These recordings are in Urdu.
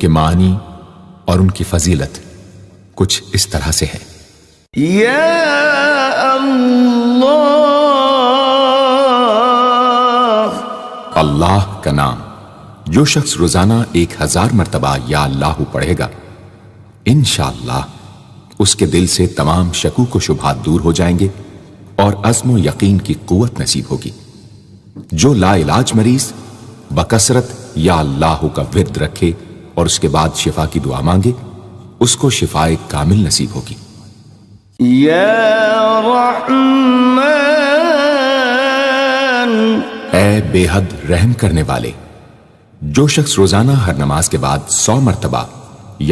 کے معنی اور ان کی فضیلت کچھ اس طرح سے ہے۔ یا اللہ، اللہ کا نام جو شخص روزانہ 1000 مرتبہ یا اللہ پڑھے گا، انشاءاللہ اس کے دل سے تمام شکوک و شبہات دور ہو جائیں گے اور عزم و یقین کی قوت نصیب ہوگی۔ جو لا علاج مریض بکثرت یا اللہ کا ورد رکھے اور اس کے بعد شفا کی دعا مانگے، اس کو شفائے کامل نصیب ہوگی۔ یا رحمان، اے بے حد رحم کرنے والے، جو شخص روزانہ ہر نماز کے بعد 100 مرتبہ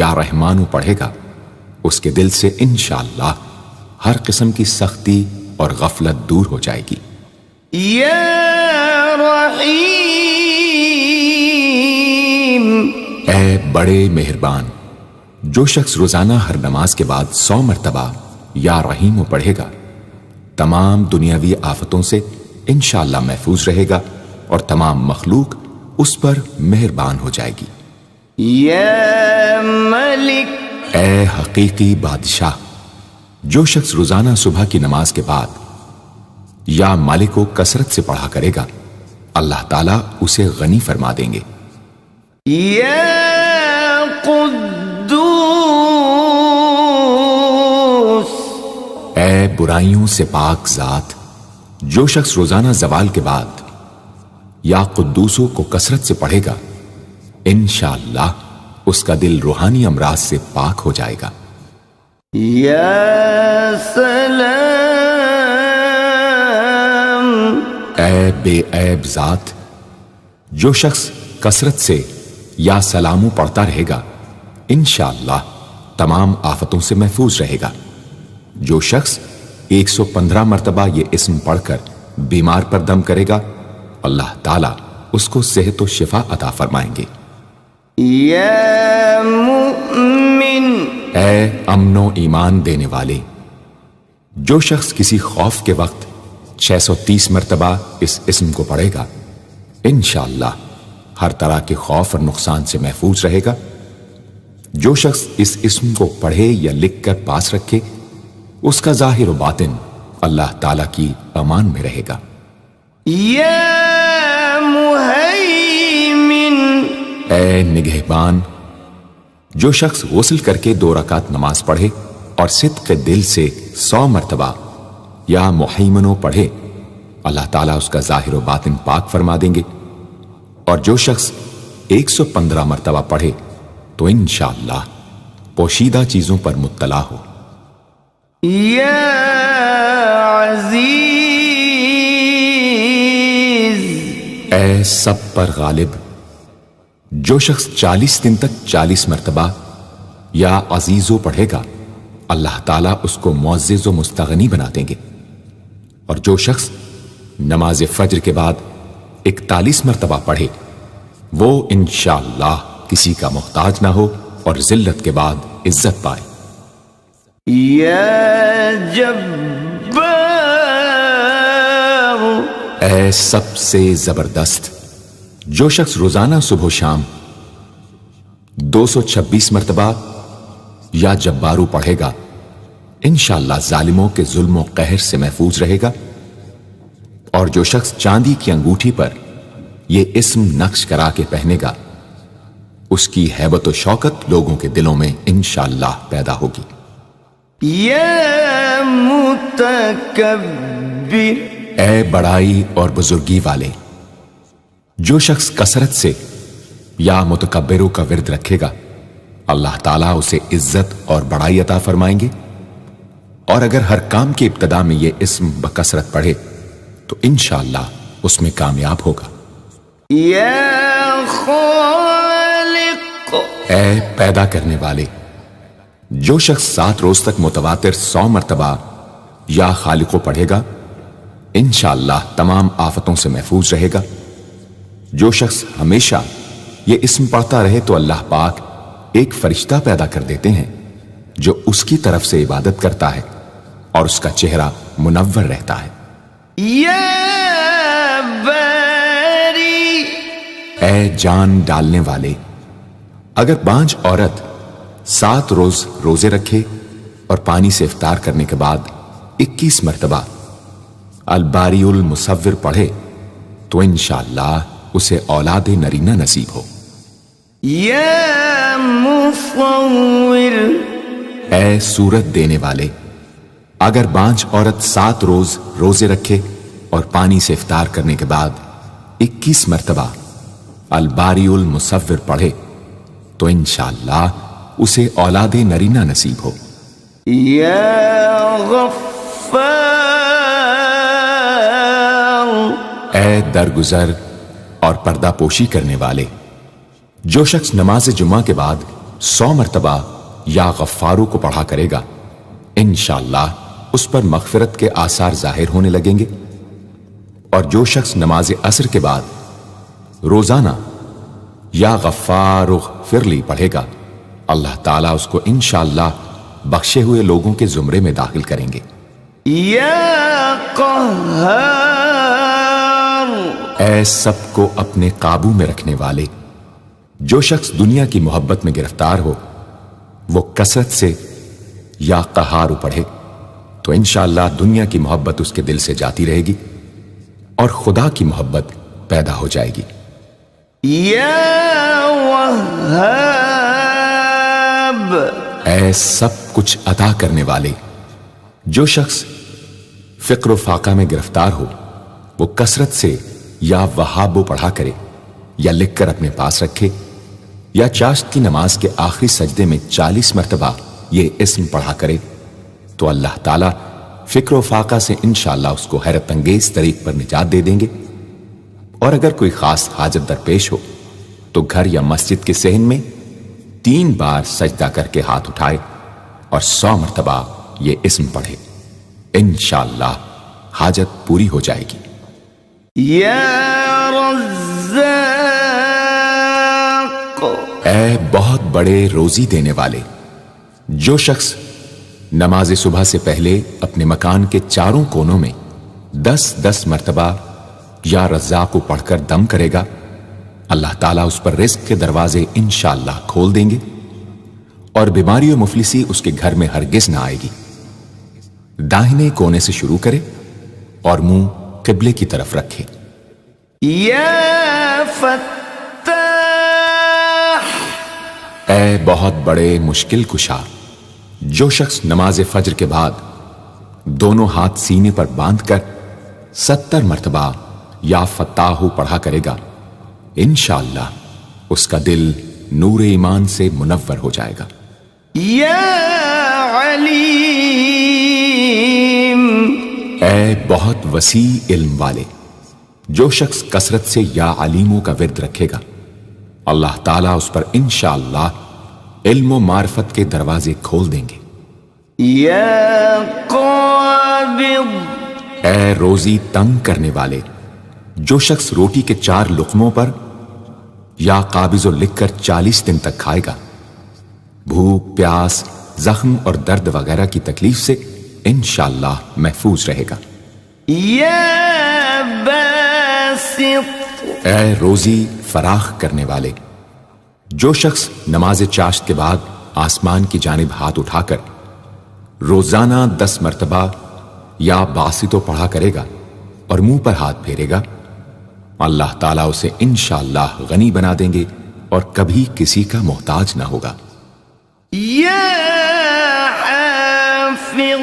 یا رحمانو پڑھے گا، اس کے دل سے انشاءاللہ ہر قسم کی سختی اور غفلت دور ہو جائے گی۔ یا رحیم، اے بڑے مہربان، جو شخص روزانہ ہر نماز کے بعد 100 مرتبہ یا رحیمو پڑھے گا، تمام دنیاوی آفتوں سے انشاءاللہ محفوظ رہے گا اور تمام مخلوق اس پر مہربان ہو جائے گی۔ یا ملک، اے حقیقی بادشاہ، جو شخص روزانہ صبح کی نماز کے بعد یا مالک کو کثرت سے پڑھا کرے گا، اللہ تعالیٰ اسے غنی فرما دیں گے۔ یا قدوس، اے برائیوں سے پاک ذات، جو شخص روزانہ زوال کے بعد یا قدوسوں کو کثرت سے پڑھے گا، انشاءاللہ اس کا دل روحانی امراض سے پاک ہو جائے گا۔ یا سلام، اے بے عیب ذات، جو شخص کثرت سے یا سلامو پڑھتا رہے گا، انشاءاللہ تمام آفتوں سے محفوظ رہے گا۔ جو شخص 115 مرتبہ یہ اسم پڑھ کر بیمار پر دم کرے گا، اللہ تعالیٰ اس کو صحت و شفا عطا فرمائیں گے۔ یا مؤمن، اے امن و ایمان دینے والے، جو شخص کسی خوف کے وقت 630 مرتبہ اس اسم کو پڑھے گا، انشاءاللہ ہر طرح کے خوف اور نقصان سے محفوظ رہے گا۔ جو شخص اس اسم کو پڑھے یا لکھ کر پاس رکھے، اس کا ظاہر و باطن اللہ تعالیٰ کی امان میں رہے گا۔ یا مہیمن، اے نگہبان، جو شخص غسل کر کے 2 رکعت نماز پڑھے اور صدق دل سے 100 مرتبہ یا محیمنو پڑھے، اللہ تعالیٰ اس کا ظاہر و باطن پاک فرما دیں گے۔ اور جو شخص 115 مرتبہ پڑھے تو انشاءاللہ پوشیدہ چیزوں پر مطلع ہو۔ یا عزیز، اے سب پر غالب، جو شخص 40 دن تک 40 مرتبہ یا عزیزو پڑھے گا، اللہ تعالیٰ اس کو معزز و مستغنی بنا دیں گے۔ اور جو شخص نماز فجر کے بعد 41 مرتبہ پڑھے، وہ انشاءاللہ کسی کا محتاج نہ ہو اور ذلت کے بعد عزت پائے۔ یا جبار، اے سب سے زبردست، جو شخص روزانہ صبح و شام 226 مرتبہ یا جبارو پڑھے گا، انشاءاللہ ظالموں کے ظلم و قہر سے محفوظ رہے گا۔ اور جو شخص چاندی کی انگوٹھی پر یہ اسم نقش کرا کے پہنے گا، اس کی ہیبت و شوکت لوگوں کے دلوں میں انشاءاللہ پیدا ہوگی۔ یا متکبر، اے بڑائی اور بزرگی والے، جو شخص کثرت سے یا متکبروں کا ورد رکھے گا، اللہ تعالیٰ اسے عزت اور بڑائی عطا فرمائیں گے۔ اور اگر ہر کام کی ابتدا میں یہ اسم بکثرت پڑھے تو انشاءاللہ اس میں کامیاب ہوگا۔ یا خالق، اے پیدا کرنے والے، جو شخص 7 روز تک متواتر 100 مرتبہ یا خالقو پڑھے گا، انشاءاللہ تمام آفتوں سے محفوظ رہے گا۔ جو شخص ہمیشہ یہ اسم پڑھتا رہے تو اللہ پاک ایک فرشتہ پیدا کر دیتے ہیں جو اس کی طرف سے عبادت کرتا ہے اور اس کا چہرہ منور رہتا ہے۔ یا باری، اے جان ڈالنے والے، اگر بانجھ عورت 7 روز روزے رکھے اور پانی سے افطار کرنے کے بعد 21 مرتبہ الباری المصور پڑھے تو انشاءاللہ اسے اولاد نرینہ نصیب ہو۔ یا مصور، اے صورت دینے والے، اگر بانجھ عورت 7 روز روزے رکھے اور پانی سے افطار کرنے کے بعد 21 مرتبہ الباری المصور پڑھے تو انشاءاللہ اسے اولاد نرینہ نصیب ہو۔ یا غفار، اے درگزر اور پردہ پوشی کرنے والے، جو شخص نماز جمعہ کے بعد 100 مرتبہ یا غفارو کو پڑھا کرے گا انشاءاللہ اس پر مغفرت کے آثار ظاہر ہونے لگیں گے، اور جو شخص نماز عصر کے بعد روزانہ یا غفار اغفر لی پڑھے گا اللہ تعالیٰ اس کو انشاءاللہ بخشے ہوئے لوگوں کے زمرے میں داخل کریں گے۔ یا قہار، اے سب کو اپنے قابو میں رکھنے والے، جو شخص دنیا کی محبت میں گرفتار ہو وہ کثرت سے یا قہار پڑھے تو انشاءاللہ دنیا کی محبت اس کے دل سے جاتی رہے گی اور خدا کی محبت پیدا ہو جائے گی۔ یا وہاب، اے سب کچھ عطا کرنے والے، جو شخص فقر و فاقہ میں گرفتار ہو وہ کثرت سے یا وہابو پڑھا کرے یا لکھ کر اپنے پاس رکھے یا چاشت کی نماز کے آخری سجدے میں 40 مرتبہ یہ اسم پڑھا کرے تو اللہ تعالیٰ فکر و فاقہ سے انشاءاللہ اس کو حیرت انگیز طریق پر نجات دے دیں گے۔ اور اگر کوئی خاص حاجت درپیش ہو تو گھر یا مسجد کے صحن میں 3 بار سجدہ کر کے ہاتھ اٹھائے اور 100 مرتبہ یہ اسم پڑھے، انشاءاللہ حاجت پوری ہو جائے گی۔ یا رزاق، اے بہت بڑے روزی دینے والے، جو شخص نماز صبح سے پہلے اپنے مکان کے چاروں کونوں میں 10 مرتبہ یا رزاق پڑھ کر دم کرے گا اللہ تعالیٰ اس پر رزق کے دروازے انشاءاللہ کھول دیں گے اور بیماری و مفلسی اس کے گھر میں ہرگز نہ آئے گی۔ داہنے کونے سے شروع کرے اور منہ قبلے کی طرف رکھے۔ یا فتاح، اے بہت بڑے مشکل کشا، جو شخص نماز فجر کے بعد دونوں ہاتھ سینے پر باندھ کر 70 مرتبہ یا فتاح پڑھا کرے گا انشاءاللہ اس کا دل نور ایمان سے منور ہو جائے گا۔ یا علیم، اے بہت وسیع علم والے، جو شخص کثرت سے یا علیموں کا ورد رکھے گا اللہ تعالیٰ اس پر انشاءاللہ علم و معرفت کے دروازے کھول دیں گے۔ یا قابض، اے روزی تنگ کرنے والے، جو شخص روٹی کے 4 لقموں پر یا قابض و لکھ کر 40 دن تک کھائے گا بھوک، پیاس، زخم اور درد وغیرہ کی تکلیف سے انشاءاللہ محفوظ رہے گا۔ یا باسط، اے روزی فراخ کرنے والے، جو شخص نماز چاشت کے بعد آسمان کی جانب ہاتھ اٹھا کر روزانہ 10 مرتبہ یا باسطو پڑھا کرے گا اور منہ پر ہاتھ پھیرے گا اللہ تعالیٰ اسے انشاءاللہ غنی بنا دیں گے اور کبھی کسی کا محتاج نہ ہوگا۔ یا حافظ،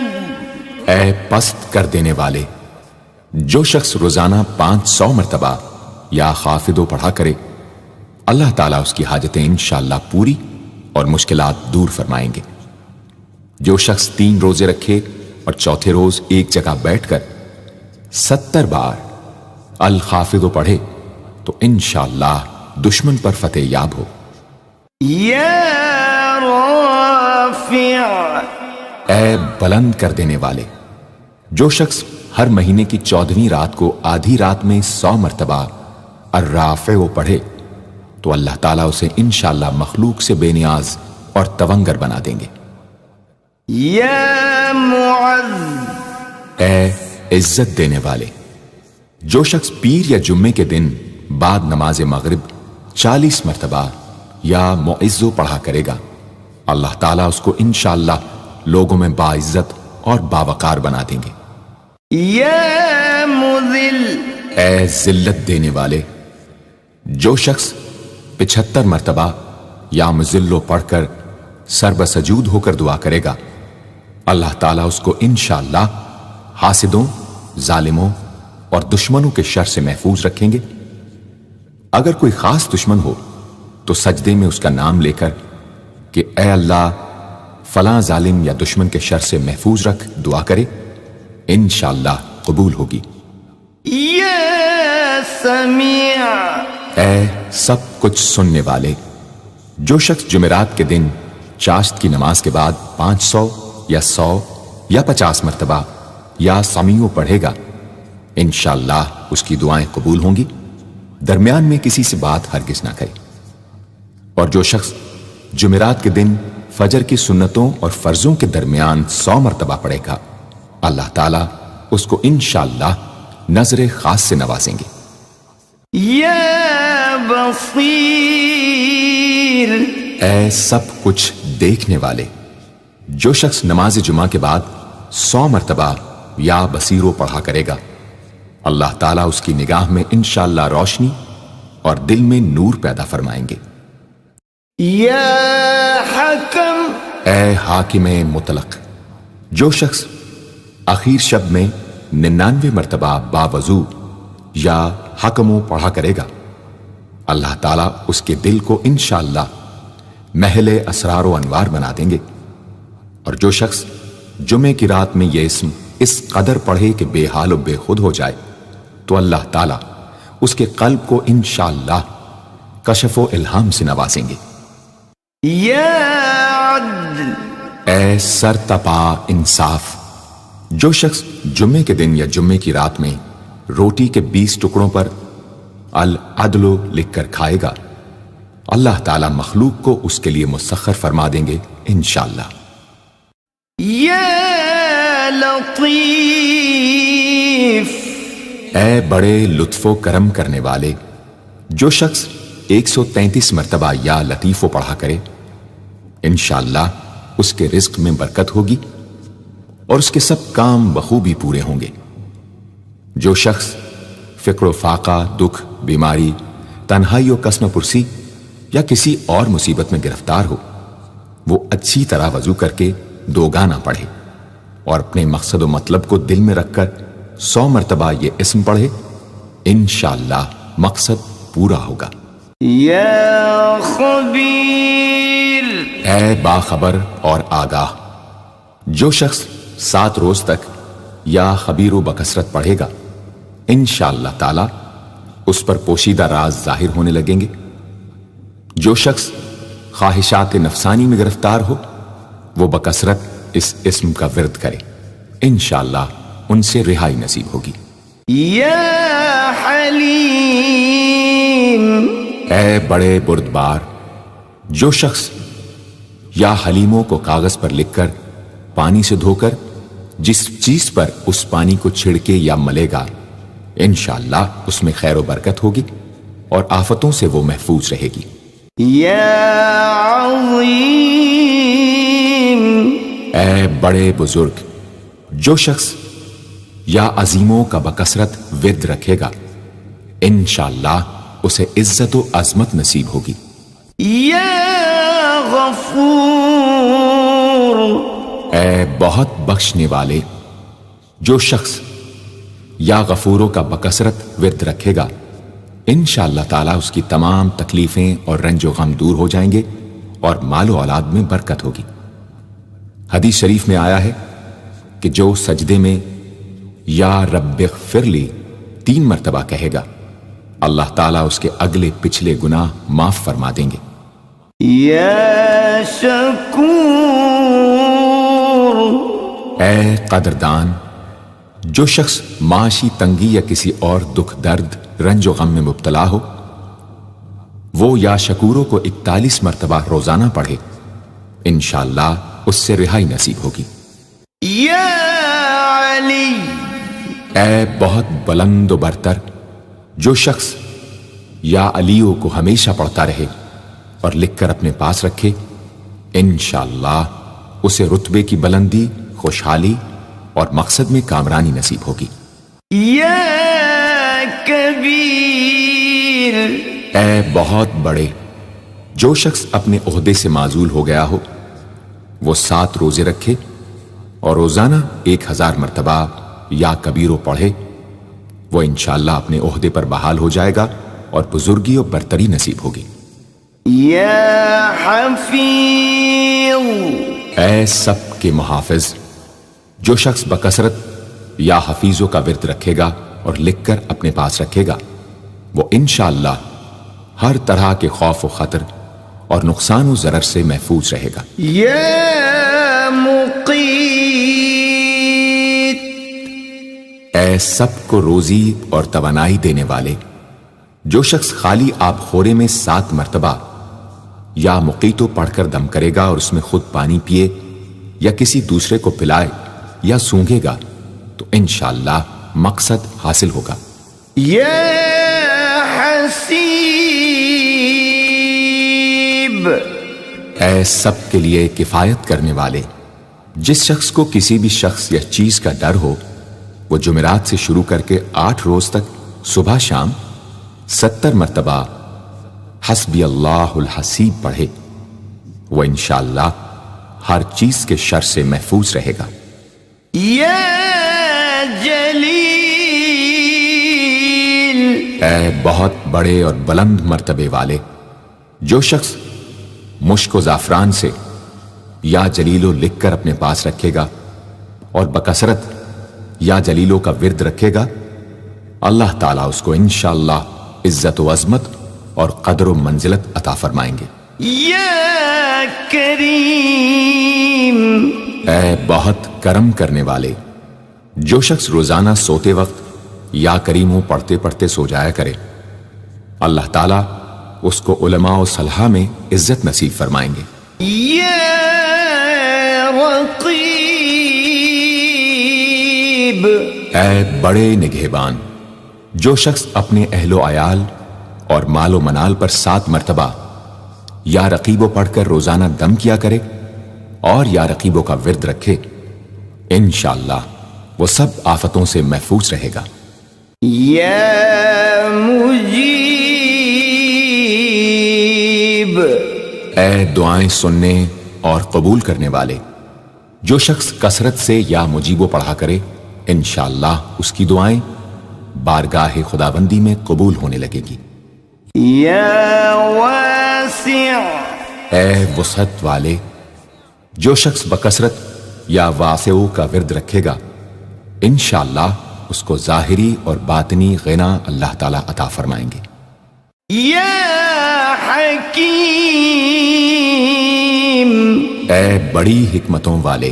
اے پست کر دینے والے، جو شخص روزانہ 500 مرتبہ یا خافضو پڑھا کرے اللہ تعالیٰ اس کی حاجتیں انشاءاللہ پوری اور مشکلات دور فرمائیں گے۔ جو شخص 3 روزے رکھے اور چوتھے روز ایک جگہ بیٹھ کر 70 بار الخافضو پڑھے تو انشاءاللہ دشمن پر فتح یاب ہو۔ یا رافع، اے بلند کر دینے والے، جو شخص ہر مہینے کی 14ویں رات کو آدھی رات میں 100 مرتبہ الرافع پڑھے تو اللہ تعالیٰ اسے انشاءاللہ مخلوق سے بے نیاز اور تونگر بنا دیں گے۔ یا معز، اے عزت دینے والے، جو شخص پیر یا جمعے کے دن بعد نماز مغرب 40 مرتبہ یا معزو پڑھا کرے گا، اللہ تعالیٰ اس کو انشاءاللہ لوگوں میں باعزت اور باوقار بنا دیں گے۔ یا مذل، اے ذلت دینے والے، جو شخص 75 مرتبہ یا مذلو پڑھ کر سر بسجود ہو کر دعا کرے گا، اللہ تعالیٰ اس کو انشاءاللہ حاسدوں، ظالموں اور دشمنوں کے شر سے محفوظ رکھیں گے۔ اگر کوئی خاص دشمن ہو تو سجدے میں اس کا نام لے کر کہ اے اللہ فلاں ظالم یا دشمن کے شر سے محفوظ رکھ دعا کرے، انشاءاللہ قبول ہوگی۔ یا سمیع، اے سب کچھ سننے والے، جو شخص جمعرات کے دن چاشت کی نماز کے بعد 500 یا 100 یا 50 مرتبہ یا سمیع پڑھے گا، انشاءاللہ اس کی دعائیں قبول ہوں گی، درمیان میں کسی سے بات ہرگز نہ کرے۔ اور جو شخص جمعرات کے دن فجر کی سنتوں اور فرضوں کے درمیان 100 مرتبہ پڑھے گا، اللہ تعالیٰ اس کو انشاءاللہ نظر خاص سے نوازیں گے۔ یا بصیر، اے سب کچھ دیکھنے والے، جو شخص نماز جمعہ کے بعد 100 مرتبہ یا بصیرو پڑھا کرے گا، اللہ تعالیٰ اس کی نگاہ میں انشاءاللہ روشنی اور دل میں نور پیدا فرمائیں گے۔ یا حکم، اے حاکم مطلق، جو شخص آخر شب میں 99 مرتبہ باوضو یا حکمو پڑھا کرے گا، اللہ تعالیٰ اس کے دل کو انشاءاللہ محل اسرار و انوار بنا دیں گے۔ اور جو شخص جمعے کی رات میں یہ اسم اس قدر پڑھے کہ بے حال و بے خود ہو جائے، تو اللہ تعالیٰ اس کے قلب کو انشاءاللہ کشف و الہام سے نوازیں گے۔ یا عدل، اے سر تپا انصاف، جو شخص جمعے کے دن یا جمعے کی رات میں روٹی کے 20 ٹکڑوں پر العدل لکھ کر کھائے گا، اللہ تعالیٰ مخلوق کو اس کے لیے مسخر فرما دیں گے انشاءاللہ۔ یا لطیف، اے بڑے لطف و کرم کرنے والے، جو شخص 133 مرتبہ یا لطیفو پڑھا کرے، انشاءاللہ اس کے رزق میں برکت ہوگی اور اس کے سب کام بخوبی پورے ہوں گے۔ جو شخص فقر و فاقہ، دکھ، بیماری، تنہائی و قسم پرسی یا کسی اور مصیبت میں گرفتار ہو، وہ اچھی طرح وضو کر کے 2 گانا پڑھے اور اپنے مقصد و مطلب کو دل میں رکھ کر 100 مرتبہ یہ اسم پڑھے، انشاءاللہ مقصد پورا ہوگا۔ یا خبیر، اے باخبر اور آگاہ، جو شخص 7 روز تک یا خبیر و بکثرت پڑھے گا، انشاءاللہ تعالی اس پر پوشیدہ راز ظاہر ہونے لگیں گے۔ جو شخص خواہشات نفسانی میں گرفتار ہو، وہ بکثرت اس اسم کا ورد کرے، انشاءاللہ ان سے رہائی نصیب ہوگی۔ یا حلیم، اے بڑے بردبار، جو شخص یا حلیموں کو کاغذ پر لکھ کر پانی سے دھو کر جس چیز پر اس پانی کو چھڑکے یا ملے گا، انشاءاللہ اس میں خیر و برکت ہوگی اور آفتوں سے وہ محفوظ رہے گی۔ یا عظیم، اے بڑے بزرگ، جو شخص یا عظیموں کا بکثرت ورد رکھے گا، انشاءاللہ اسے عزت و عظمت نصیب ہوگی۔ یا غفور، اے بہت بخشنے والے، جو شخص یا غفوروں کا بکثرت ورد رکھے گا، انشاءاللہ تعالیٰ اس کی تمام تکلیفیں اور رنج و غم دور ہو جائیں گے اور مال و اولاد میں برکت ہوگی۔ حدیث شریف میں آیا ہے کہ جو سجدے میں یا رب اغفر لی 3 مرتبہ کہے گا، اللہ تعالیٰ اس کے اگلے پچھلے گناہ معاف فرما دیں گے۔ یا شکور، اے قدردان، جو شخص معاشی تنگی یا کسی اور دکھ درد رنج و غم میں مبتلا ہو، وہ یا شکوروں کو 41 مرتبہ روزانہ پڑھے، انشاءاللہ اس سے رہائی نصیب ہوگی۔ یا علی، اے بہت بلند و برتر، جو شخص یا علیوں کو ہمیشہ پڑھتا رہے، اور لکھ کر اپنے پاس رکھے، انشاءاللہ اسے رتبے کی بلندی، خوشحالی اور مقصد میں کامرانی نصیب ہوگی۔ یا کبیر، اے بہت بڑے، جو شخص اپنے عہدے سے معزول ہو گیا ہو وہ 7 روزے رکھے اور روزانہ 1000 مرتبہ یا کبیرو پڑھے، وہ انشاءاللہ اپنے عہدے پر بحال ہو جائے گا اور بزرگی اور برتری نصیب ہوگی۔ یا حفیظ، اے سب کے محافظ، جو شخص بکثرت یا حفیظوں کا ورد رکھے گا اور لکھ کر اپنے پاس رکھے گا وہ انشاءاللہ ہر طرح کے خوف و خطر اور نقصان و ضرر سے محفوظ رہے گا۔ یا مقیت، اے سب کو روزی اور توانائی دینے والے، جو شخص خالی آب خورے میں 7 مرتبہ یا مقیتو پڑھ کر دم کرے گا اور اس میں خود پانی پیے یا کسی دوسرے کو پلائے یا سونگے گا تو انشاءاللہ مقصد حاصل ہوگا۔ یا حسیب، اے سب کے لیے کفایت کرنے والے، جس شخص کو کسی بھی شخص یا چیز کا ڈر ہو وہ جمعرات سے شروع کر کے 8 روز تک صبح شام 70 مرتبہ حسبی اللہ الحسیب پڑھے، وہ انشاءاللہ ہر چیز کے شر سے محفوظ رہے گا۔ یا جلیل، اے بہت بڑے اور بلند مرتبے والے، جو شخص مشک و زعفران سے یا جلیلو لکھ کر اپنے پاس رکھے گا اور بکثرت یا جلیلوں کا ورد رکھے گا، اللہ تعالیٰ اس کو انشاءاللہ عزت و عظمت اور قدر و منزلت عطا فرمائیں گے۔ یا کریم، اے بہت کرم کرنے والے، جو شخص روزانہ سوتے وقت یا کریموں پڑھتے پڑھتے سو جایا کرے اللہ تعالیٰ اس کو علماء و صلحاء میں عزت نصیب فرمائیں گے۔ یا رقیب، اے بڑے نگہبان، جو شخص اپنے اہل و عیال اور مال و منال پر 7 مرتبہ یا رقیبو پڑھ کر روزانہ دم کیا کرے اور یا رقیبوں کا ورد رکھے انشاءاللہ وہ سب آفتوں سے محفوظ رہے گا۔ یا مجیب، اے دعائیں سننے اور قبول کرنے والے، جو شخص کثرت سے یا مجیبو پڑھا کرے انشاءاللہ اس کی دعائیں بارگاہ خداوندی میں قبول ہونے لگے گی۔ یا واسع، اے وسعت والے، جو شخص بکثرت یا واسعو کا ورد رکھے گا انشاءاللہ اس کو ظاہری اور باطنی غنا اللہ تعالیٰ عطا فرمائیں گے۔ یا حکیم، اے بڑی حکمتوں والے،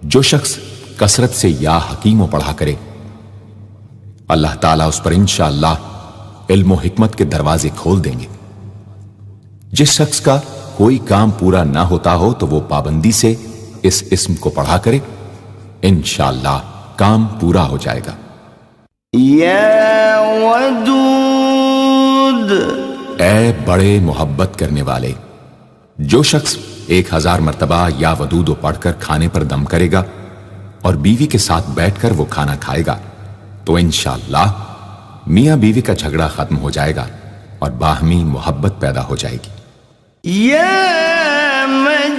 جو شخص کثرت سے یا حکیموں پڑھا کرے اللہ تعالیٰ اس پر انشاءاللہ علم و حکمت کے دروازے کھول دیں گے۔ جس شخص کا کوئی کام پورا نہ ہوتا ہو تو وہ پابندی سے اس اسم کو پڑھا کرے انشاءاللہ کام پورا ہو جائے گا۔ یا ودود، اے بڑے محبت کرنے والے، جو شخص 1000 مرتبہ یا ودودو پڑھ کر کھانے پر دم کرے گا اور بیوی کے ساتھ بیٹھ کر وہ کھانا کھائے گا تو انشاءاللہ میاں بیوی کا جھگڑا ختم ہو جائے گا اور باہمی محبت پیدا ہو جائے گی۔ یا مجید،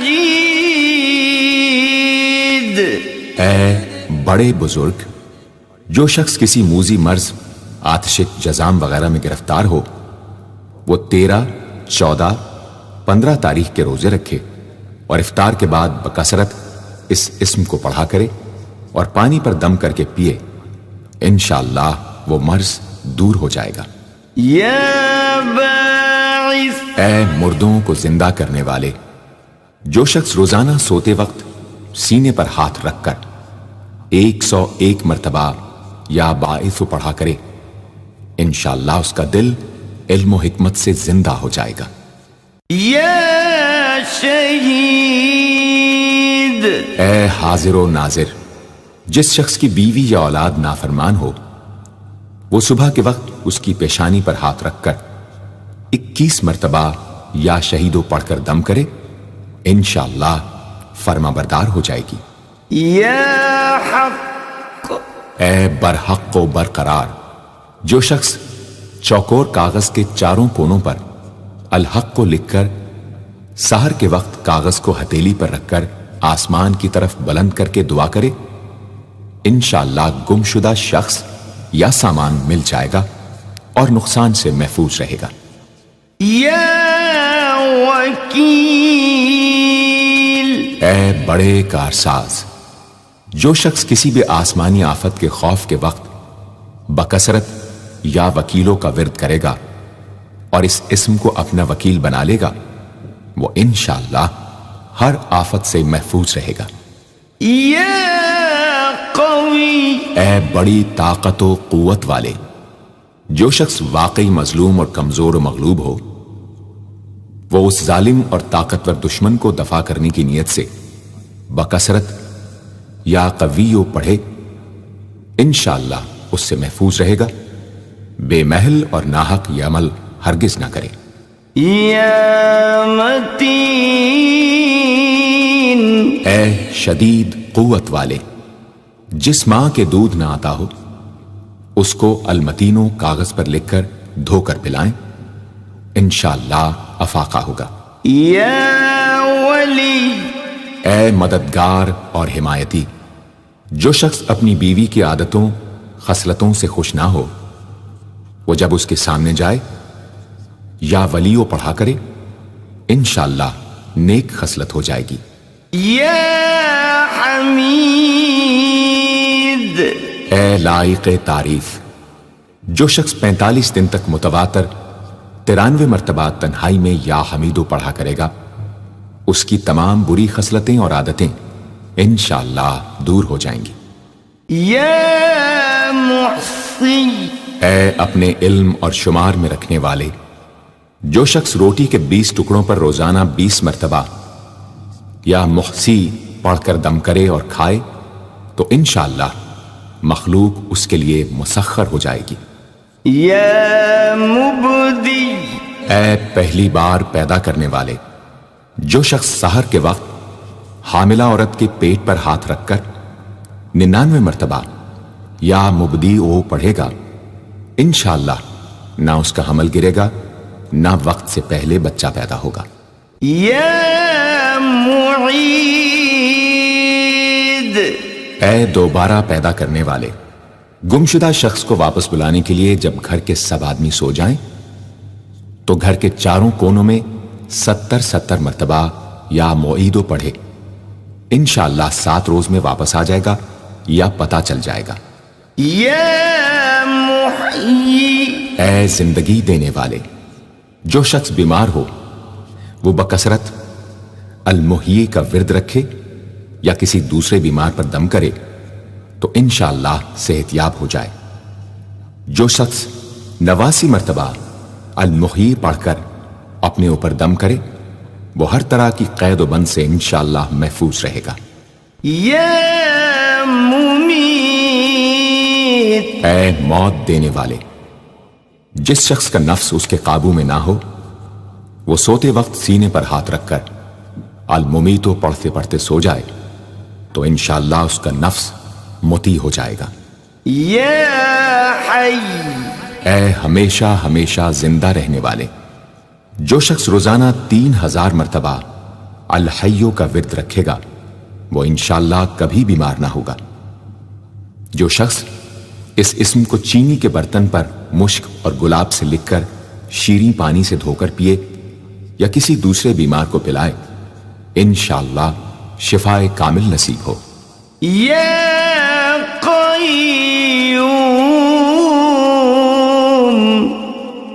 اے بڑے بزرگ، جو شخص کسی موذی مرض، آتشک، جزام وغیرہ میں گرفتار ہو وہ 13، 14، 15 تاریخ کے روزے رکھے اور افطار کے بعد بکثرت اس اسم کو پڑھا کرے اور پانی پر دم کر کے پیے انشاءاللہ وہ مرض دور ہو جائے گا۔ یا باعث، اے مردوں کو زندہ کرنے والے، جو شخص روزانہ سوتے وقت سینے پر ہاتھ رکھ کر 101 مرتبہ یا باعث پڑھا کرے انشاءاللہ اس کا دل علم و حکمت سے زندہ ہو جائے گا۔ یا شہید، اے حاضر و ناظر، جس شخص کی بیوی یا اولاد نافرمان ہو وہ صبح کے وقت اس کی پیشانی پر ہاتھ رکھ کر 21 مرتبہ یا شہیدو پڑھ کر دم کرے انشاءاللہ فرما بردار ہو جائے گی۔ یا حق، اے برحق و برقرار، جو شخص چوکور کاغذ کے چاروں کونوں پر الحق کو لکھ کر سحر کے وقت کاغذ کو ہتھیلی پر رکھ کر آسمان کی طرف بلند کر کے دعا کرے انشاءاللہ گمشدہ شخص یا سامان مل جائے گا اور نقصان سے محفوظ رہے گا۔ یا وکیل، اے بڑے کارساز، جو شخص کسی بھی آسمانی آفت کے خوف کے وقت بکثرت یا وکیلوں کا ورد کرے گا اور اس اسم کو اپنا وکیل بنا لے گا وہ انشاءاللہ ہر آفت سے محفوظ رہے گا۔ یا قوی، اے بڑی طاقت و قوت والے، جو شخص واقعی مظلوم اور کمزور و مغلوب ہو وہ اس ظالم اور طاقتور دشمن کو دفاع کرنے کی نیت سے بکثرت یا قویو پڑھے انشاءاللہ اس سے محفوظ رہے گا، بے محل اور ناحق یہ عمل ہرگز نہ کرے۔ یا متین، اے شدید قوت والے، جس ماں کے دودھ نہ آتا ہو اس کو المتینوں کاغذ پر لکھ کر دھو کر پلائیں انشاءاللہ افاقہ ہوگا۔ یا ولی، اے مددگار اور حمایتی، جو شخص اپنی بیوی کی عادتوں خصلتوں سے خوش نہ ہو وہ جب اس کے سامنے جائے یا ولیو پڑھا کرے انشاءاللہ نیک خصلت ہو جائے گی۔ یا حمید، اے لائق تعریف، جو شخص 45 دن تک متواتر 93 مرتبہ تنہائی میں یا حمیدو پڑھا کرے گا اس کی تمام بری خصلتیں اور عادتیں انشاءاللہ دور ہو جائیں گی۔ یا محصی، اے اپنے علم اور شمار میں رکھنے والے، جو شخص روٹی کے 20 ٹکڑوں پر روزانہ 20 مرتبہ یا محصی پڑھ کر دم کرے اور کھائے تو انشاءاللہ مخلوق اس کے لیے مسخر ہو جائے گی۔ یا مبدی، اے پہلی بار پیدا کرنے والے، جو شخص سحر کے وقت حاملہ عورت کے پیٹ پر ہاتھ رکھ کر 99 مرتبہ یا مبدی او پڑھے گا انشاءاللہ نہ اس کا حمل گرے گا نہ وقت سے پہلے بچہ پیدا ہوگا۔ یا معید، اے دوبارہ پیدا کرنے والے، گمشدہ شخص کو واپس بلانے کے لیے جب گھر کے سب آدمی سو جائیں تو گھر کے چاروں کونوں میں 70 مرتبہ یا معیدو پڑھے انشاءاللہ 7 روز میں واپس آ جائے گا یا پتہ چل جائے گا۔ یا محیی، اے زندگی دینے والے، جو شخص بیمار ہو وہ بکثرت المحیی کا ورد رکھے یا کسی دوسرے بیمار پر دم کرے تو انشاءاللہ صحت یاب ہو جائے۔ جو شخص 89 مرتبہ المحیی پڑھ کر اپنے اوپر دم کرے وہ ہر طرح کی قید و بند سے انشاءاللہ محفوظ رہے گا۔ یا ممیت، اے موت دینے والے، جس شخص کا نفس اس کے قابو میں نہ ہو وہ سوتے وقت سینے پر ہاتھ رکھ کر الممیتو پڑھتے پڑھتے سو جائے تو انشاءاللہ اس کا نفس مطیع ہو جائے گا۔ یا حی، اے ہمیشہ ہمیشہ زندہ رہنے والے، جو شخص روزانہ 3000 مرتبہ الحیو کا ورد رکھے گا وہ انشاءاللہ کبھی بیمار نہ ہوگا۔ جو شخص اس اسم کو چینی کے برتن پر مشک اور گلاب سے لکھ کر شیریں پانی سے دھو کر پیے یا کسی دوسرے بیمار کو پلائے انشاءاللہ شفائے کامل نصیب ہو۔ یا قیوم،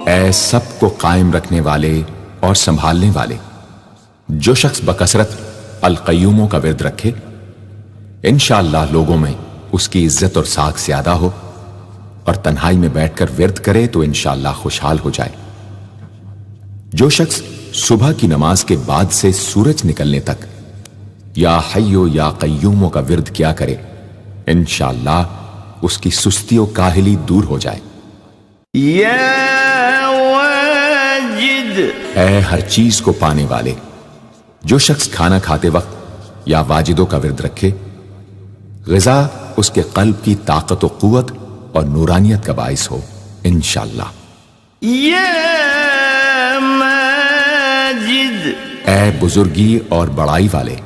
اے سب کو قائم رکھنے والے اور سنبھالنے والے، جو شخص بکثرت القیوموں کا ورد رکھے انشاءاللہ لوگوں میں اس کی عزت اور ساکھ زیادہ ہو اور تنہائی میں بیٹھ کر ورد کرے تو انشاءاللہ خوشحال ہو جائے۔ جو شخص صبح کی نماز کے بعد سے سورج نکلنے تک یا حیو یا قیوموں کا ورد کیا کرے انشاءاللہ اس کی سستی و کاہلی دور ہو جائے۔ یا واجد، اے ہر چیز کو پانے والے، جو شخص کھانا کھاتے وقت یا واجدوں کا ورد رکھے، غذا اس کے قلب کی طاقت و قوت اور نورانیت کا باعث ہو انشاءاللہ۔ یا ماجد، اے بزرگی اور بڑائی والے،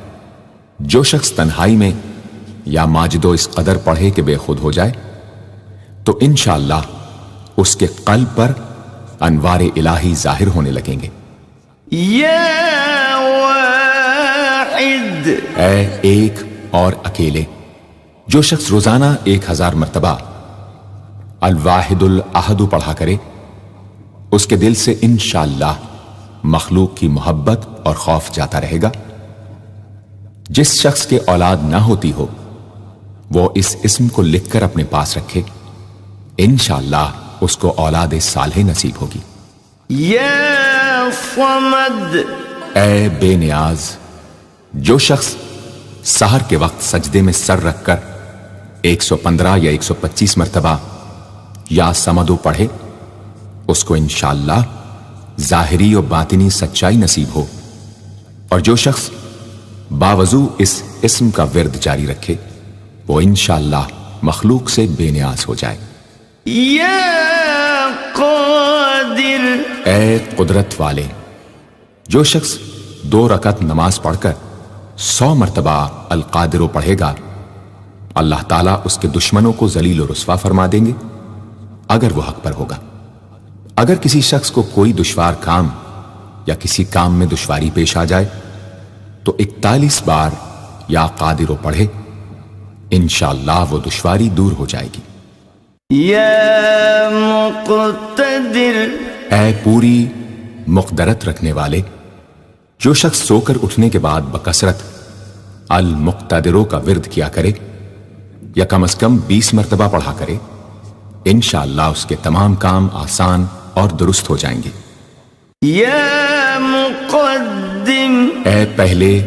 جو شخص تنہائی میں یا ماجدو اس قدر پڑھے کہ بے خود ہو جائے تو انشاءاللہ اس کے قلب پر انوار الہی ظاہر ہونے لگیں گے۔ یا واحد، اے ایک اور اکیلے، جو شخص روزانہ 1000 مرتبہ الواحد الاحد پڑھا کرے، اس کے دل سے انشاءاللہ مخلوق کی محبت اور خوف جاتا رہے گا۔ جس شخص کے اولاد نہ ہوتی ہو وہ اس اسم کو لکھ کر اپنے پاس رکھے، انشاءاللہ اس کو اولاد صالح نصیب ہوگی۔ یا صمد، اے بے نیاز، جو شخص سحر کے وقت سجدے میں سر رکھ کر 115 یا 125 مرتبہ یا سمدو پڑھے، اس کو انشاءاللہ ظاہری و باطنی سچائی نصیب ہو۔ اور جو شخص باوضو اس اسم کا ورد جاری رکھے وہ انشاءاللہ مخلوق سے بے نیاز ہو جائے۔ یا قادر، اے قدرت والے، جو شخص 2 رکعت نماز پڑھ کر 100 مرتبہ القادر پڑھے گا، اللہ تعالیٰ اس کے دشمنوں کو ذلیل و رسوا فرما دیں گے اگر وہ حق پر ہوگا۔ اگر کسی شخص کو کوئی دشوار کام یا کسی کام میں دشواری پیش آ جائے تو 41 بار یا قادر پڑھے، انشاءاللہ وہ دشواری دور ہو جائے گی۔ یا مقتدر، اے پوری مقدرت رکھنے والے، جو شخص سو کر اٹھنے کے بعد بکثرت المقتدروں کا ورد کیا کرے یا کم از کم 20 مرتبہ پڑھا کرے، انشاءاللہ اس کے تمام کام آسان اور درست ہو جائیں گے۔ یا مقدم، اے پہلے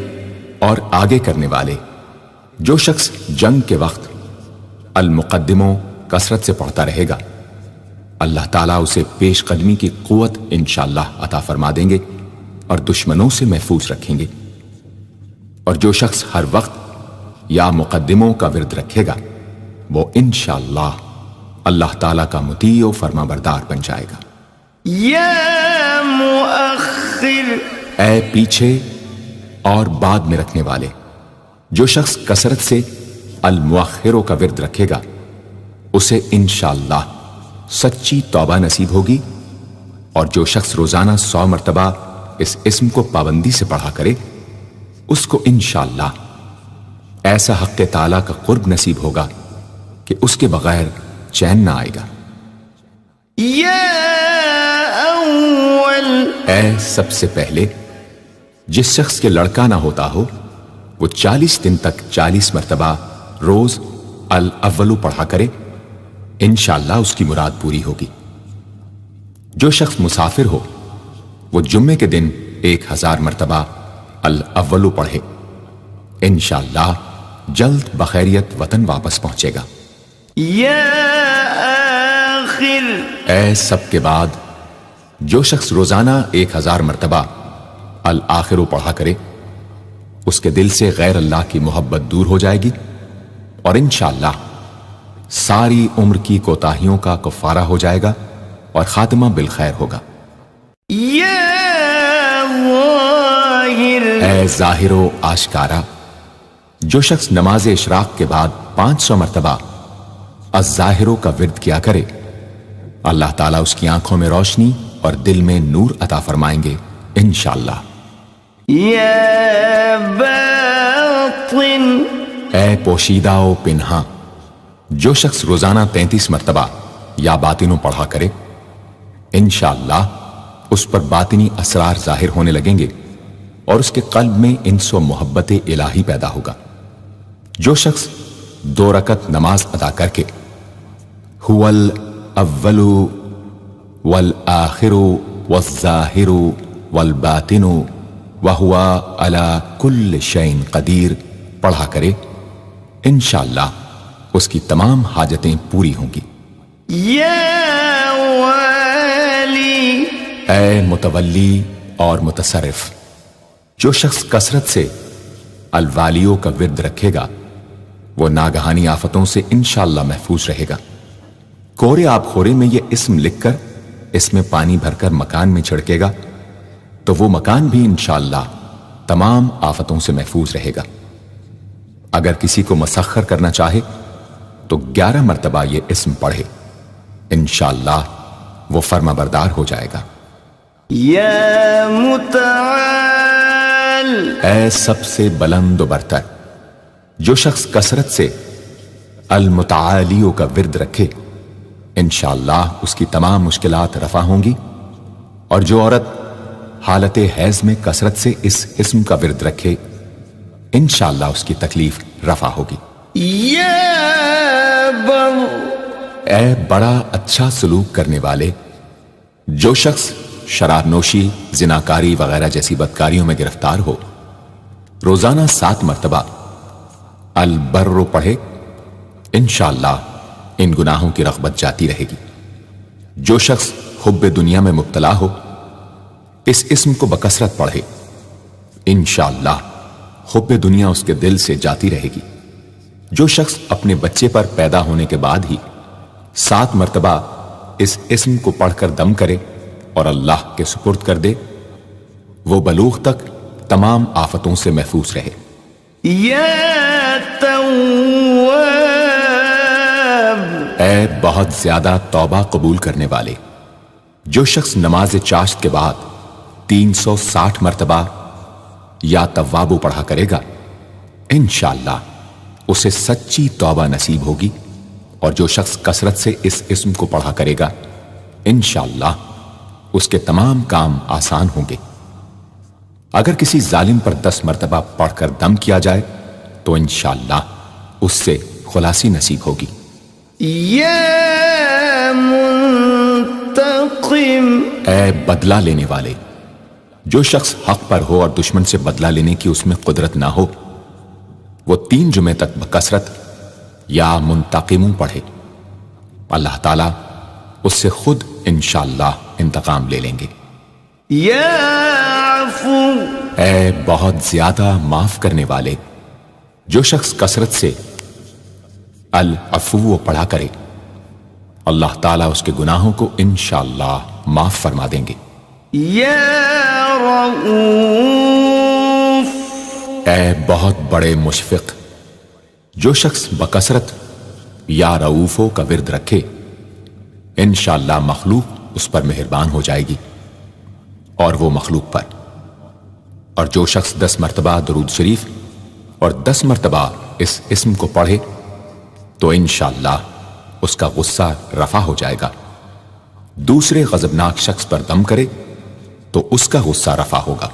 اور آگے کرنے والے، جو شخص جنگ کے وقت المقدموں کثرت سے پڑھتا رہے گا، اللہ تعالیٰ اسے پیش قدمی کی قوت انشاءاللہ عطا فرما دیں گے اور دشمنوں سے محفوظ رکھیں گے۔ اور جو شخص ہر وقت یا مقدموں کا ورد رکھے گا وہ انشاءاللہ اللہ تعالیٰ کا مطیع و فرما بردار بن جائے گا۔ یا مؤخر، اے پیچھے اور بعد میں رکھنے والے، جو شخص کثرت سے المؤخروں کا ورد رکھے گا اسے انشاءاللہ سچی توبہ نصیب ہوگی۔ اور جو شخص روزانہ 100 مرتبہ اس اسم کو پابندی سے پڑھا کرے، اس کو انشاءاللہ ایسا حق تعالیٰ کا قرب نصیب ہوگا کہ اس کے بغیر چین نہ آئے گا۔ یا اول، اے سب سے پہلے، جس شخص کے لڑکا نہ ہوتا ہو وہ 40 دن تک 40 مرتبہ روز الاولو پڑھا کرے، انشاءاللہ اس کی مراد پوری ہوگی۔ جو شخص مسافر ہو وہ جمعے کے دن 1000 مرتبہ الاولو پڑھے، انشاءاللہ جلد بخیریت وطن واپس پہنچے گا۔ یا آخر، اے سب کے بعد، جو شخص روزانہ 1000 مرتبہ الآخر پڑھا کرے اس کے دل سے غیر اللہ کی محبت دور ہو جائے گی اور انشاءاللہ ساری عمر کی کوتاہیوں کا کفارہ ہو جائے گا اور خاتمہ بالخیر ہوگا۔ یا ظاہر، اے ظاہر و آشکارا، جو شخص نماز اشراق کے بعد 500 مرتبہ الظاہروں کا ورد کیا کرے، اللہ تعالیٰ اس کی آنکھوں میں روشنی اور دل میں نور عطا فرمائیں گے انشاءاللہ۔ یا باطن، اے پوشیدہ و پنہاں، جو شخص روزانہ 33 مرتبہ یا باطنوں پڑھا کرے، انشاءاللہ اس پر باطنی اسرار ظاہر ہونے لگیں گے اور اس کے قلب میں انس و محبت الہی پیدا ہوگا۔ جو شخص 2 رکعت نماز ادا کر کے هو الاول والآخر والظاہر والباطن وهو على كل شيء قدیر پڑھا کرے، انشاءاللہ اس کی تمام حاجتیں پوری ہوں گی۔ یا والی، اے متولی اور متصرف، جو شخص کثرت سے الوالیوں کا ورد رکھے گا وہ ناگہانی آفتوں سے انشاءاللہ محفوظ رہے گا۔ کورے آب خورے میں یہ اسم لکھ کر اس میں پانی بھر کر مکان میں چھڑکے گا تو وہ مکان بھی انشاءاللہ تمام آفتوں سے محفوظ رہے گا۔ اگر کسی کو مسخر کرنا چاہے تو 11 مرتبہ یہ اسم پڑھے، انشاءاللہ وہ فرما بردار ہو جائے گا۔ یا متعال، اے سب سے بلند و برتر، جو شخص کثرت سے المتعالیوں کا ورد رکھے انشاءاللہ اس کی تمام مشکلات رفع ہوں گی، اور جو عورت حالت حیض میں کثرت سے اس اسم کا ورد رکھے انشاءاللہ اس کی تکلیف رفع ہوگی۔ یا بر، اے بڑا اچھا سلوک کرنے والے، جو شخص شراب نوشی، زناکاری وغیرہ جیسی بدکاریوں میں گرفتار ہو روزانہ 7 مرتبہ البر پڑھے انشاءاللہ ان گناہوں کی رغبت جاتی رہے گی۔ جو شخص حب دنیا میں مبتلا ہو اس اسم کو بکثرت پڑھے انشاءاللہ حب دنیا اس کے دل سے جاتی رہے گی۔ جو شخص اپنے بچے پر پیدا ہونے کے بعد ہی 7 مرتبہ اس اسم کو پڑھ کر دم کرے اور اللہ کے سپرد کر دے وہ بلوغ تک تمام آفتوں سے محفوظ رہے۔ یا تواب، اے بہت زیادہ توبہ قبول کرنے والے، جو شخص نماز چاشت کے بعد 360 مرتبہ یا توابو پڑھا کرے گا انشاءاللہ اسے سچی توبہ نصیب ہوگی، اور جو شخص کثرت سے اس اسم کو پڑھا کرے گا انشاءاللہ اس کے تمام کام آسان ہوں گے۔ اگر کسی ظالم پر 10 مرتبہ پڑھ کر دم کیا جائے تو انشاءاللہ اس سے خلاصی نصیب ہوگی۔ یا منتقم، اے بدلہ لینے والے، جو شخص حق پر ہو اور دشمن سے بدلہ لینے کی اس میں قدرت نہ ہو وہ 3 جمعے تک بکثرت یا منتقموں پڑھے، اللہ تعالیٰ اس سے خود انشاءاللہ انتقام لے لیں گے۔ یا عفو، اے بہت زیادہ معاف کرنے والے، جو شخص کثرت سے العفو پڑھا کرے اللہ تعالیٰ اس کے گناہوں کو انشاءاللہ معاف فرما دیں گے۔ یا رؤوف، اے بہت بڑے مشفق، جو شخص بکثرت یا رؤوفوں کا ورد رکھے انشاءاللہ مخلوق اس پر مہربان ہو جائے گی اور وہ مخلوق پر، اور جو شخص 10 مرتبہ درود شریف اور 10 مرتبہ اس اسم کو پڑھے تو انشاءاللہ اس کا غصہ رفع ہو جائے گا۔ دوسرے غضبناک شخص پر دم کرے تو اس کا غصہ رفع ہوگا۔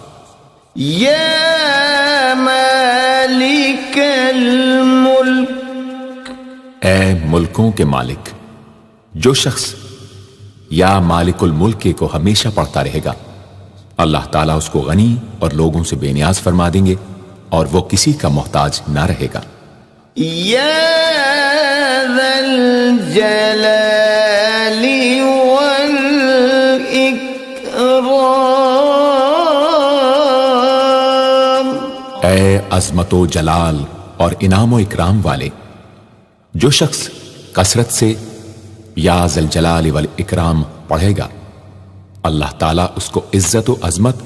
یا مالک الملک، اے ملکوں کے مالک، جو شخص یا مالک الملک کو ہمیشہ پڑھتا رہے گا اللہ تعالیٰ اس کو غنی اور لوگوں سے بے نیاز فرما دیں گے اور وہ کسی کا محتاج نہ رہے گا۔ یا ذا الجلال والاکرام، اے عظمت و جلال اور انعام و اکرام والے، جو شخص کثرت سے یا ذا الجلال والاکرام پڑھے گا اللہ تعالیٰ اس کو عزت و عظمت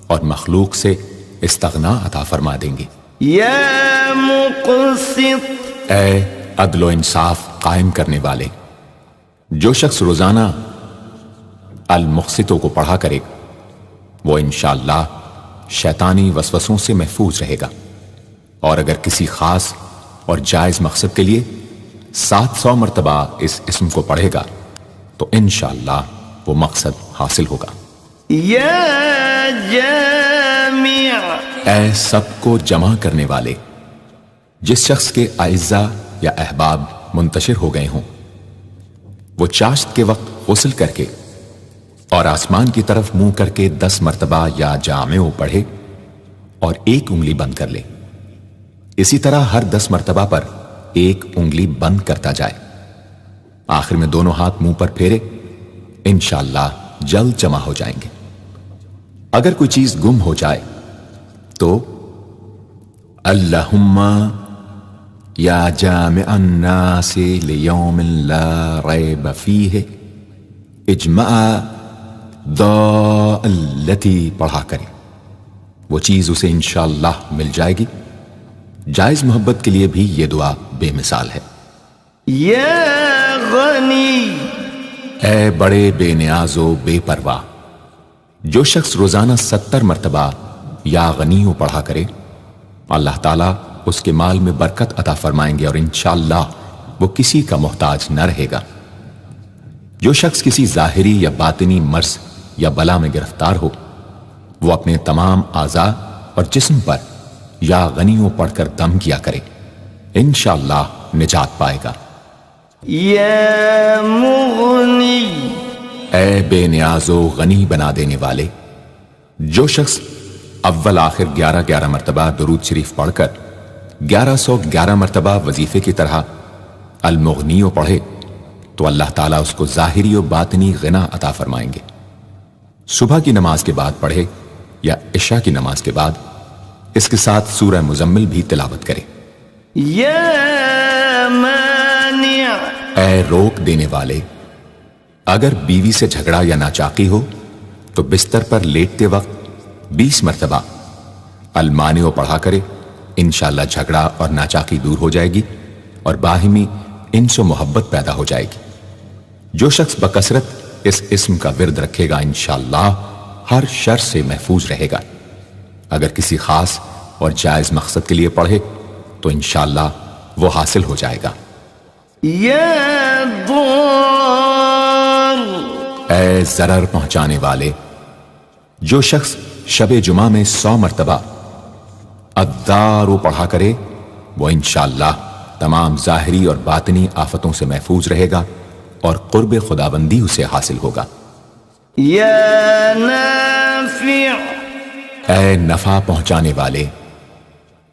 اور مخلوق سے استغنا عطا فرما دیں گے۔ یا مقسط، اے عدل و انصاف قائم کرنے والے، جو شخص روزانہ المقسطوں کو پڑھا کرے وہ انشاءاللہ شیطانی وسوسوں سے محفوظ رہے گا، اور اگر کسی خاص اور جائز مقصد کے لیے 700 مرتبہ اس اسم کو پڑھے گا تو انشاءاللہ وہ مقصد حاصل ہوگا۔ یا جامع، اے سب کو جمع کرنے والے، جس شخص کے اعزا یا احباب منتشر ہو گئے ہوں وہ چاشت کے وقت غسل کر کے اور آسمان کی طرف منہ کر کے 10 مرتبہ یا جامع پڑھے اور 1 انگلی بند کر لے، اسی طرح ہر 10 مرتبہ پر 1 انگلی بند کرتا جائے، آخر میں دونوں ہاتھ منہ پر پھیرے، انشاءاللہ جلد جمع ہو جائیں گے۔ اگر کوئی چیز گم ہو جائے تو اللہم یا جامع الناس لیوم لا ریب فیہ اجمع التی پڑھا کرے، وہ چیز اسے انشاءاللہ مل جائے گی۔ جائز محبت کے لیے بھی یہ دعا بے مثال ہے۔ یا غنی، اے بڑے بے نیاز و بے پرواہ، جو شخص روزانہ 70 مرتبہ یا غنیوں پڑھا کرے، اللہ تعالیٰ اس کے مال میں برکت عطا فرمائیں گے اور انشاءاللہ وہ کسی کا محتاج نہ رہے گا۔ جو شخص کسی ظاہری یا باطنی مرض یا بلا میں گرفتار ہو، وہ اپنے تمام اعضاء اور جسم پر یا غنیوں پڑھ کر دم کیا کرے، انشاءاللہ نجات پائے گا۔ یا مغنی، اے بے نیاز و غنی بنا دینے والے، جو شخص اول آخر 11 مرتبہ درود شریف پڑھ کر 1111 مرتبہ وظیفے کی طرح المغنیوں پڑھے تو اللہ تعالیٰ اس کو ظاہری و باطنی غنا عطا فرمائیں گے۔ صبح کی نماز کے بعد پڑھے یا عشاء کی نماز کے بعد اس کے ساتھ سورہ مزمل بھی تلاوت کرے۔ یا مانع، اے روک دینے والے، اگر بیوی سے جھگڑا یا ناچاقی ہو تو بستر پر لیٹتے وقت 20 مرتبہ المانع پڑھا کرے، انشاءاللہ جھگڑا اور ناچاقی دور ہو جائے گی اور باہمی انس و محبت پیدا ہو جائے گی۔ جو شخص بکثرت اس اسم کا ورد رکھے گا انشاءاللہ ہر شر سے محفوظ رہے گا۔ اگر کسی خاص اور جائز مقصد کے لیے پڑھے تو انشاءاللہ وہ حاصل ہو جائے گا۔ یا ضار، اے ضرر پہنچانے والے، جو شخص شب جمعہ میں 100 مرتبہ الدار پڑھا کرے وہ انشاءاللہ تمام ظاہری اور باطنی آفتوں سے محفوظ رہے گا اور قرب خداوندی اسے حاصل ہوگا۔ یا نافع، اے نفع پہنچانے والے،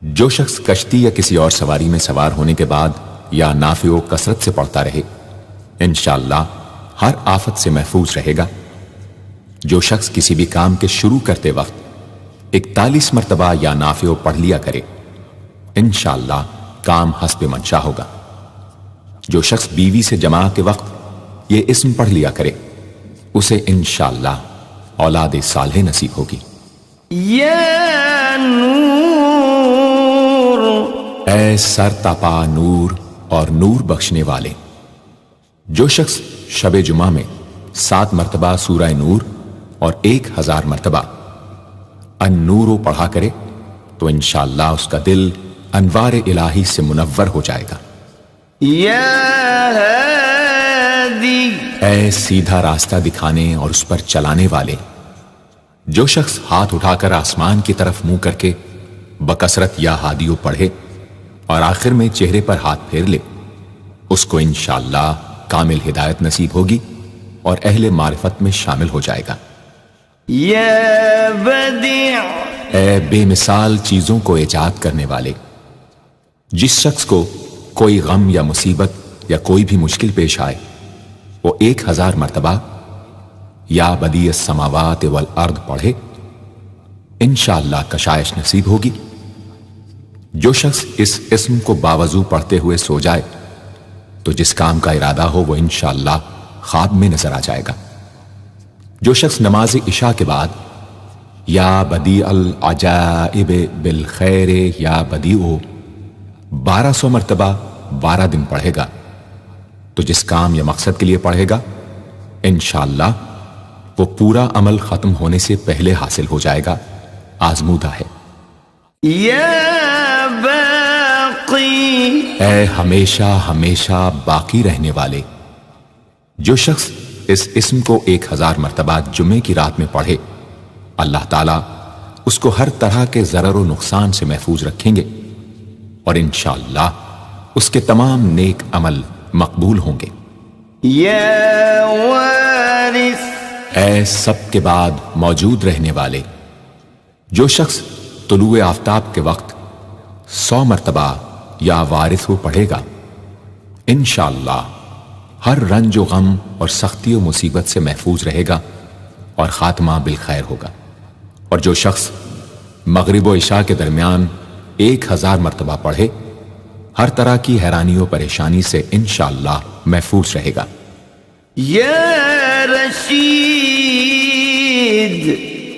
جو شخص کشتی یا کسی اور سواری میں سوار ہونے کے بعد یا نافع و کثرت سے پڑھتا رہے انشاءاللہ ہر آفت سے محفوظ رہے گا۔ جو شخص کسی بھی کام کے شروع کرتے وقت 41 مرتبہ یا نافع پڑھ لیا کرے انشاءاللہ کام حسب منشا ہوگا۔ جو شخص بیوی سے جماع کے وقت یہ اسم پڑھ لیا کرے اسے انشاءاللہ اولاد صالح نصیب ہوگی۔ یا نور، اے سر تپا نور اور نور بخشنے والے، جو شخص شب جمعہ میں 7 مرتبہ سورہ نور اور 1000 مرتبہ النور پڑھا کرے تو انشاءاللہ اس کا دل انوار الہی سے منور ہو جائے گا۔ یا ہادی، اے سیدھا راستہ دکھانے اور اس پر چلانے والے، جو شخص ہاتھ اٹھا کر آسمان کی طرف منہ کر کے بکثرت یا ہادیو پڑھے اور آخر میں چہرے پر ہاتھ پھیر لے اس کو انشاءاللہ کامل ہدایت نصیب ہوگی اور اہل معرفت میں شامل ہو جائے گا۔ یا بدیع، اے بے مثال چیزوں کو ایجاد کرنے والے، جس شخص کو کوئی غم یا مصیبت یا کوئی بھی مشکل پیش آئے وہ 1000 مرتبہ یا بدیع السماوات والارض پڑھے انشاءاللہ کشائش نصیب ہوگی۔ جو شخص اس اسم کو باوضو پڑھتے ہوئے سو جائے تو جس کام کا ارادہ ہو وہ انشاءاللہ خواب میں نظر آ جائے گا۔ جو شخص نماز عشاء کے بعد یا بدیع العجائب بالخیر یا بدیع 1200 مرتبہ 12 دن پڑھے گا تو جس کام یا مقصد کے لیے پڑھے گا انشاءاللہ وہ پورا عمل ختم ہونے سے پہلے حاصل ہو جائے گا، آزمودہ ہے۔ یا باقی، اے ہمیشہ ہمیشہ باقی رہنے والے، جو شخص اس اسم کو 1000 مرتبہ جمعے کی رات میں پڑھے اللہ تعالیٰ اس کو ہر طرح کے ضرر و نقصان سے محفوظ رکھیں گے اور انشاءاللہ اس کے تمام نیک عمل مقبول ہوں گے۔ یا وارث، اے سب کے بعد موجود رہنے والے، جو شخص طلوع آفتاب کے وقت 100 مرتبہ یا وارث ہو پڑھے گا انشاءاللہ ہر رنج و غم اور سختی و مصیبت سے محفوظ رہے گا اور خاتمہ بالخیر ہوگا۔ اور جو شخص مغرب و عشاء کے درمیان 1000 مرتبہ پڑھے ہر طرح کی حیرانی و پریشانی سے انشاءاللہ محفوظ رہے گا۔ یا رشید،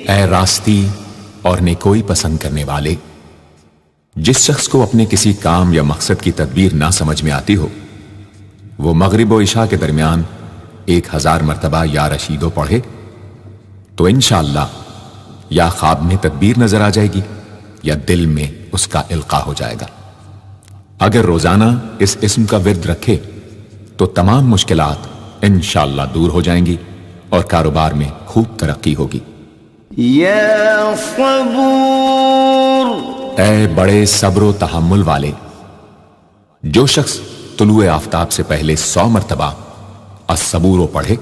اے راستی اور نیکوئی پسند کرنے والے، جس شخص کو اپنے کسی کام یا مقصد کی تدبیر نہ سمجھ میں آتی ہو وہ مغرب و عشاء کے درمیان 1000 مرتبہ یا رشیدو پڑھے تو انشاءاللہ یا خواب میں تدبیر نظر آ جائے گی یا دل میں اس کا القاء ہو جائے گا۔ اگر روزانہ اس اسم کا ورد رکھے تو تمام مشکلات انشاءاللہ دور ہو جائیں گی اور کاروبار میں خوب ترقی ہوگی۔ یا صبور، اے بڑے صبر و تحمل والے، جو شخص طلوع آفتاب سے پہلے 100 مرتبہ الصبور پڑھے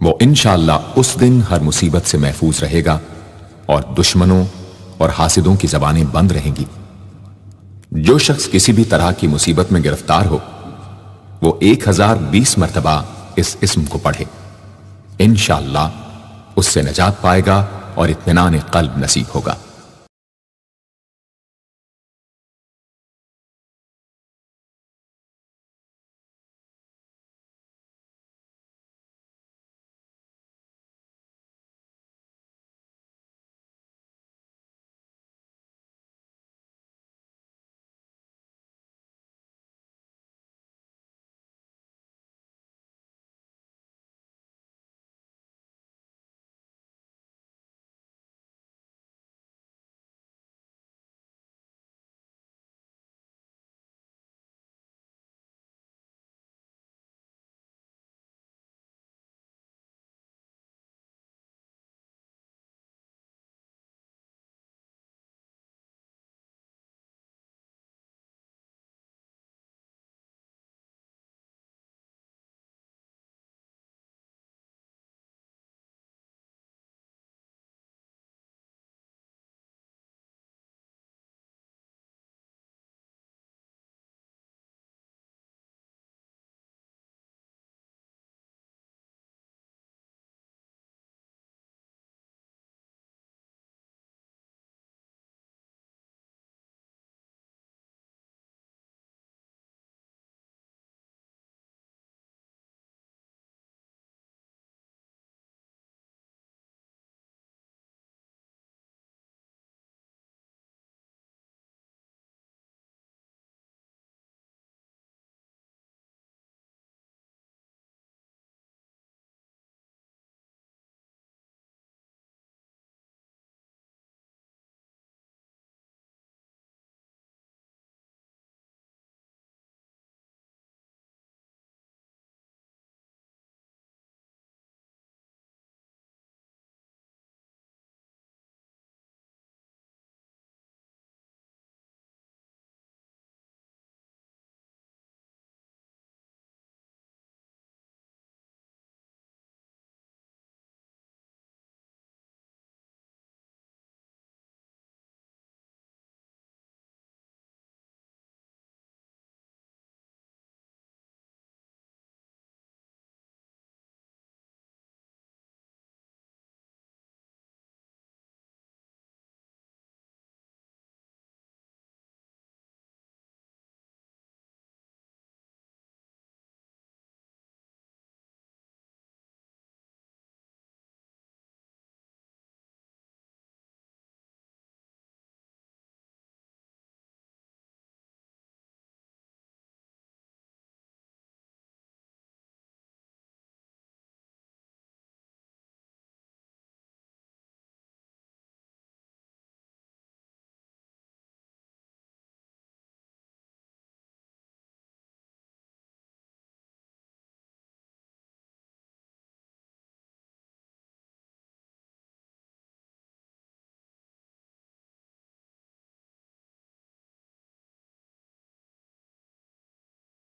وہ انشاءاللہ اس دن ہر مصیبت سے محفوظ رہے گا اور دشمنوں اور حاسدوں کی زبانیں بند رہیں گی۔ جو شخص کسی بھی طرح کی مصیبت میں گرفتار ہو وہ 1020 مرتبہ اس اسم کو پڑھے، انشاءاللہ اس سے نجات پائے گا اور اطمینان قلب نصیب ہوگا۔